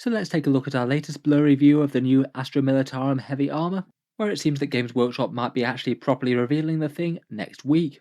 So let's take a look at our latest blurry view of the new Astra Militarum heavy armour, where it seems that Games Workshop might be actually properly revealing the thing next week.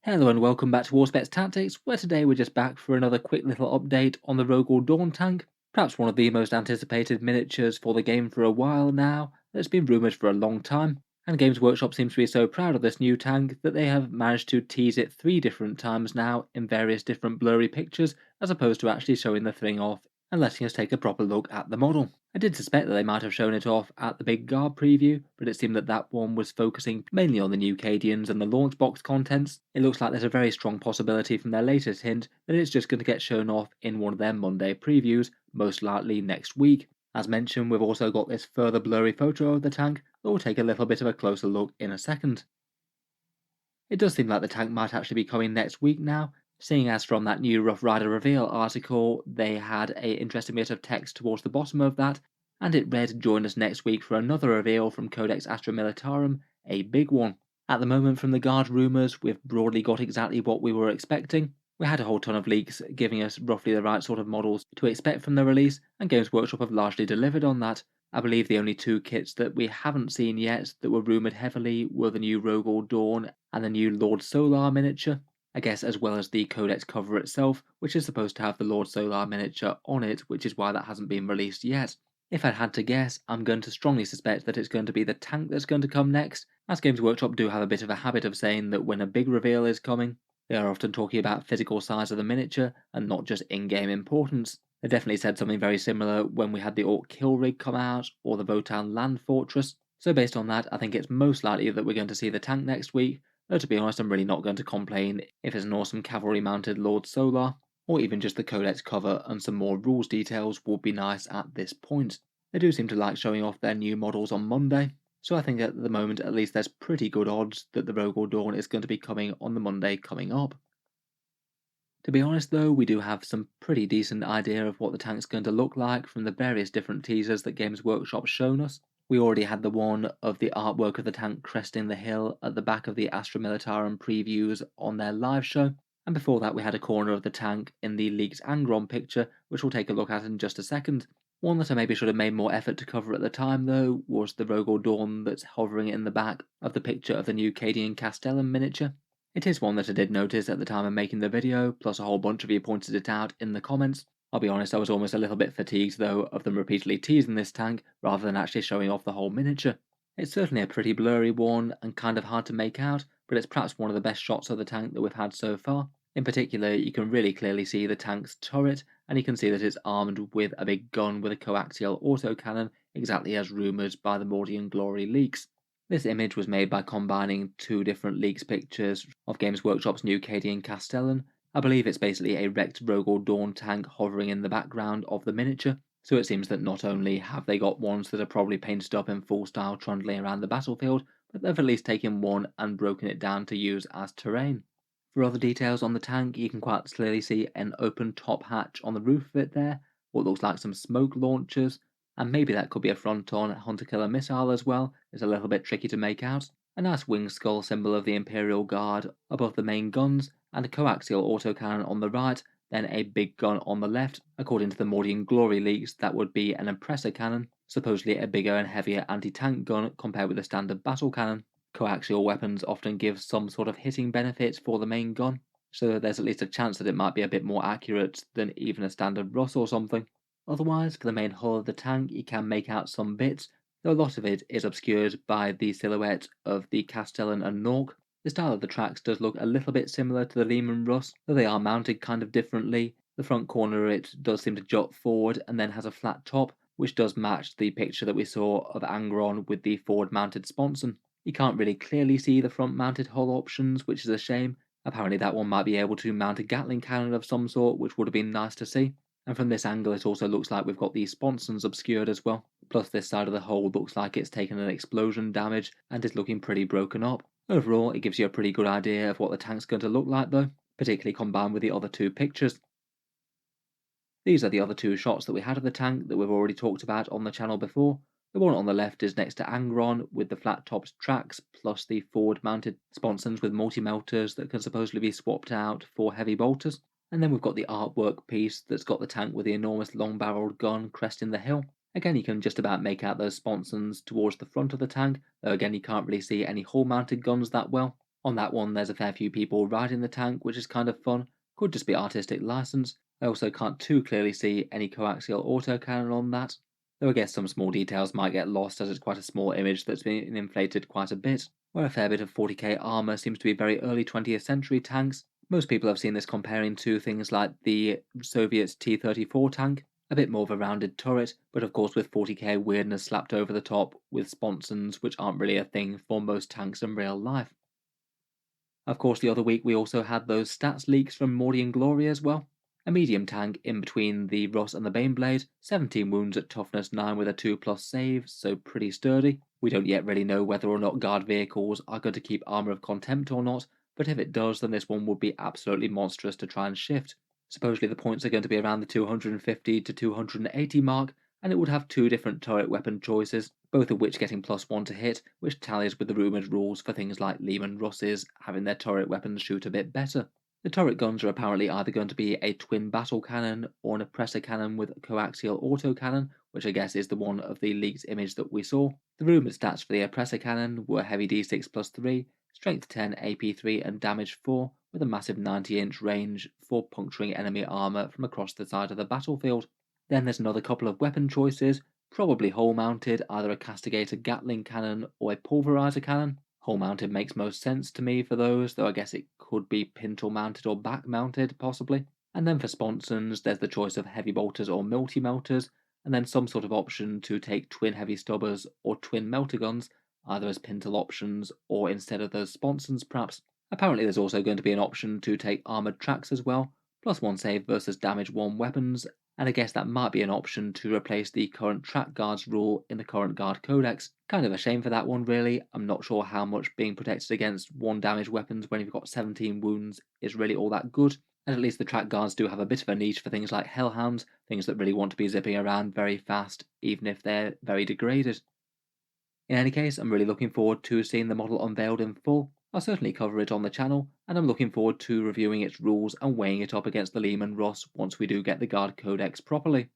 Hello and welcome back to Warspecs Tactics, where today we're just back for another quick little update on the Rogal Dorn tank, perhaps one of the most anticipated miniatures for the game for a while now, that's been rumoured for a long time, and Games Workshop seems to be so proud of this new tank that they have managed to tease it 3 different times now in various different blurry pictures, as opposed to actually showing the thing off and letting us take a proper look at the model. I did suspect that they might have shown it off at the big Guard preview, but it seemed that that one was focusing mainly on the new Cadians and the launch box contents. It looks like there's a very strong possibility from their latest hint that it's just going to get shown off in one of their Monday previews, most likely next week. As mentioned, we've also got this further blurry photo of the tank that we'll take a little bit of a closer look in a second. It does seem like the tank might actually be coming next week now, seeing as from that new Rough Rider reveal article they had a interesting bit of text towards the bottom of that, and it read join us next week for another reveal from Codex Astra Militarum, a big one. At the moment from the Guard rumours we've broadly got exactly what we were expecting. We had a whole ton of leaks giving us roughly the right sort of models to expect from the release, and Games Workshop have largely delivered on that. I believe the only 2 kits that we haven't seen yet that were rumoured heavily were the new Rogal Dorn and the new Lord Solar miniature. I guess as well as the Codex cover itself, which is supposed to have the Lord Solar miniature on it, which is why that hasn't been released yet. If I'd had to guess, I'm going to strongly suspect that it's going to be the tank that's going to come next, as Games Workshop do have a bit of a habit of saying that when a big reveal is coming, they are often talking about physical size of the miniature and not just in-game importance. They definitely said something very similar when we had the Orc Kill Rig come out, or the Votan Land Fortress, so based on that I think it's most likely that we're going to see the tank next week, though to be honest I'm really not going to complain if it's an awesome cavalry mounted Lord Solar, or even just the Codex cover and some more rules details would be nice at this point. They do seem to like showing off their new models on Monday, so I think at the moment at least there's pretty good odds that the Rogal Dorn is going to be coming on the Monday coming up. To be honest though, we do have some pretty decent idea of what the tank's going to look like from the various different teasers that Games Workshop's shown us. We already had the one of the artwork of the tank cresting the hill at the back of the Astra Militarum previews on their live show, and before that we had a corner of the tank in the leaked Angron picture, which we'll take a look at in just a second. One that I maybe should have made more effort to cover at the time though was the Rogal Dorn that's hovering in the back of the picture of the new Cadian Castellan miniature. It is one that I did notice at the time of making the video, plus a whole bunch of you pointed it out in the comments. I'll be honest, I was almost a little bit fatigued though of them repeatedly teasing this tank rather than actually showing off the whole miniature. It's certainly a pretty blurry one and kind of hard to make out, but it's perhaps one of the best shots of the tank that we've had so far. In particular, you can really clearly see the tank's turret, and you can see that it's armed with a big gun with a coaxial autocannon, exactly as rumoured by the Mordian Glory leaks. This image was made by combining 2 different leaks pictures of Games Workshop's new Cadian Castellan. I believe it's basically a wrecked Rogal Dorn tank hovering in the background of the miniature, so it seems that not only have they got ones that are probably painted up in full style trundling around the battlefield, but they've at least taken one and broken it down to use as terrain. For other details on the tank, you can quite clearly see an open top hatch on the roof of it there, what looks like some smoke launchers, and maybe that could be a front-on hunter-killer missile as well. It's a little bit tricky to make out. A nice wing skull symbol of the Imperial Guard above the main guns, and a coaxial autocannon on the right, then a big gun on the left. According to the Mordian Glory leaks, that would be an Impressor cannon, supposedly a bigger and heavier anti-tank gun compared with the standard battle cannon. Coaxial weapons often give some sort of hitting benefit for the main gun, so there's at least a chance that it might be a bit more accurate than even a standard Russ or something. Otherwise, for the main hull of the tank you can make out some bits, though a lot of it is obscured by the silhouette of the Castellan and Nork. The style of the tracks does look a little bit similar to the Lehman Russ, though they are mounted kind of differently. The front corner of it does seem to jut forward and then has a flat top, which does match the picture that we saw of Angron with the forward mounted sponson. You can't really clearly see the front mounted hull options, which is a shame. Apparently that one might be able to mount a Gatling cannon of some sort, which would have been nice to see. And from this angle it also looks like we've got the sponsons obscured as well. Plus this side of the hull looks like it's taken an explosion damage and is looking pretty broken up. Overall it gives you a pretty good idea of what the tank's going to look like though, particularly combined with the other 2 pictures. These are the other 2 shots that we had of the tank that we've already talked about on the channel before. The one on the left is next to Angron with the flat topped tracks plus the forward mounted sponsons with multi-melters that can supposedly be swapped out for heavy bolters. And then we've got the artwork piece that's got the tank with the enormous long barreled gun cresting the hill. Again, you can just about make out those sponsons towards the front of the tank, though again you can't really see any hull mounted guns that well. On that one there's a fair few people riding the tank, which is kind of fun, could just be artistic license. I also can't too clearly see any coaxial autocannon on that, though I guess some small details might get lost as it's quite a small image that's been inflated quite a bit, where a fair bit of 40k armour seems to be very early 20th century tanks. Most people have seen this comparing to things like the Soviet's T-34 tank, a bit more of a rounded turret, but of course with 40k weirdness slapped over the top with sponsons which aren't really a thing for most tanks in real life. Of course, the other week we also had those stats leaks from Morty and Glory as well. A medium tank in between the Russ and the Baneblade, 17 wounds at toughness 9 with a 2+ save, so pretty sturdy. We don't yet really know whether or not guard vehicles are going to keep Armour of Contempt or not, but if it does then this one would be absolutely monstrous to try and shift. Supposedly the points are going to be around the 250 to 280 mark, and it would have 2 different turret weapon choices, both of which getting +1 to hit, which tallies with the rumoured rules for things like Lehman Russes having their turret weapons shoot a bit better. The turret guns are apparently either going to be a twin battle cannon or an oppressor cannon with coaxial autocannon, which I guess is the one of the leaked image that we saw. The rumoured stats for the oppressor cannon were heavy d6+3, strength 10, AP3 and damage 4, with a massive 90-inch range for puncturing enemy armour from across the side of the battlefield. Then there's another couple of weapon choices, probably hull mounted, either a castigator Gatling cannon or a pulverizer cannon. Hull mounted makes most sense to me for those, though I guess it could be pintle mounted or back mounted possibly. And then for sponsons there's the choice of heavy bolters or multi melters, and then some sort of option to take twin heavy stubbers or twin melter guns, either as pintle options or instead of those sponsons perhaps. Apparently there's also going to be an option to take armoured tracks as well, +1 save versus damage 1 weapons, and I guess that might be an option to replace the current track guards rule in the current guard codex. Kind of a shame for that one really. I'm not sure how much being protected against 1 damage weapons when you've got 17 wounds is really all that good, and at least the track guards do have a bit of a niche for things like hellhounds, things that really want to be zipping around very fast even if they're very degraded. In any case, I'm really looking forward to seeing the model unveiled in full. I'll certainly cover it on the channel, and I'm looking forward to reviewing its rules and weighing it up against the Lehman Russ once we do get the Guard Codex properly.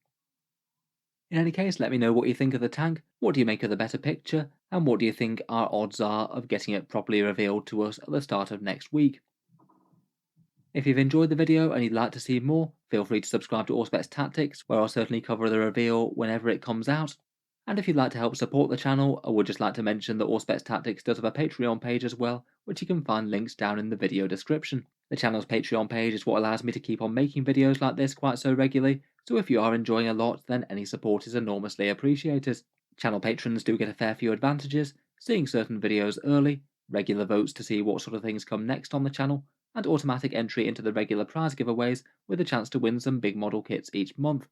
In any case, let me know what you think of the tank, what do you make of the better picture, and what do you think our odds are of getting it properly revealed to us at the start of next week. If you've enjoyed the video and you'd like to see more, feel free to subscribe to Auspex Tactics, where I'll certainly cover the reveal whenever it comes out. And if you'd like to help support the channel, I would just like to mention that Auspex Tactics does have a Patreon page as well, which you can find links down in the video description. The channel's Patreon page is what allows me to keep on making videos like this quite so regularly, so if you are enjoying a lot, then any support is enormously appreciated. Channel patrons do get a fair few advantages, seeing certain videos early, regular votes to see what sort of things come next on the channel, and automatic entry into the regular prize giveaways with a chance to win some big model kits each month.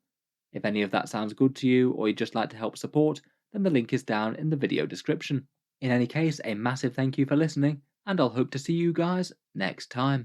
If any of that sounds good to you, or you'd just like to help support, then the link is down in the video description. In any case, a massive thank you for listening, and I'll hope to see you guys next time.